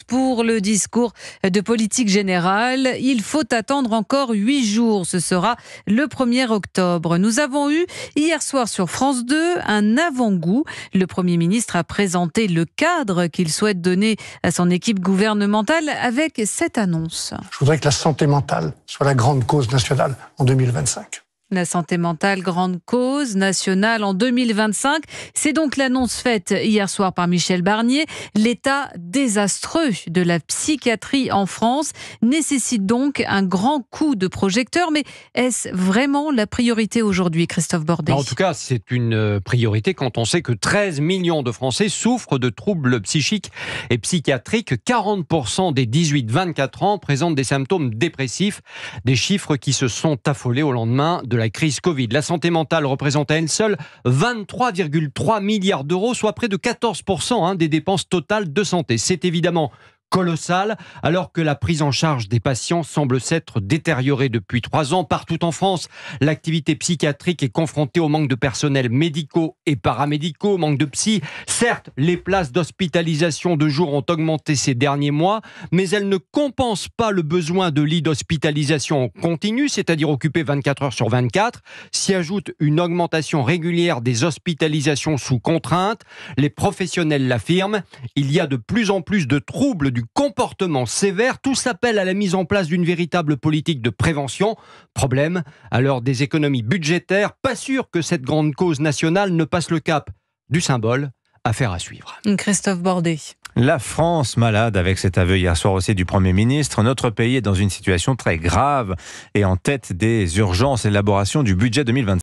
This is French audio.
pour le discours de politique générale. Il faut attendre encore 8 jours. Ce sera le 1er octobre. Nous avons eu hier soir sur France 2 un avant-goût. Le Premier ministre a présenté le cadre qu'il souhaite donner à son équipe gouvernementale avec cette annonce. Je voudrais que la santé mentale soit la grande cause nationale en 2025. La santé mentale, grande cause nationale en 2025. C'est donc l'annonce faite hier soir par Michel Barnier. L'état désastreux de la psychiatrie en France nécessite donc un grand coup de projecteur. Mais est-ce vraiment la priorité aujourd'hui, Christophe Bordet ? En tout cas, c'est une priorité quand on sait que 13 millions de Français souffrent de troubles psychiques et psychiatriques. 40% des 18-24 ans présentent des symptômes dépressifs. Des chiffres qui se sont affolés au lendemain de la crise Covid. La santé mentale représente à elle seule 23,3 milliards d'euros, soit près de 14% des dépenses totales de santé. C'est évidemment colossal, alors que la prise en charge des patients semble s'être détériorée depuis 3 ans. Partout en France, l'activité psychiatrique est confrontée au manque de personnel médicaux et paramédicaux, manque de psy. Certes, les places d'hospitalisation de jour ont augmenté ces derniers mois, mais elles ne compensent pas le besoin de lits d'hospitalisation continue, c'est-à-dire occupés 24 heures sur 24. S'y ajoute une augmentation régulière des hospitalisations sous contrainte. Les professionnels l'affirment, il y a de plus en plus de troubles du comportement sévère. Tout s'appelle à la mise en place d'une véritable politique de prévention. Problème, à l'heure des économies budgétaires, pas sûr que cette grande cause nationale ne passe le cap du symbole. Affaire à suivre. Christophe Bordet. La France malade avec cet aveu hier soir aussi du Premier ministre. Notre pays est dans une situation très grave et en tête des urgences, l'élaboration du budget 2025.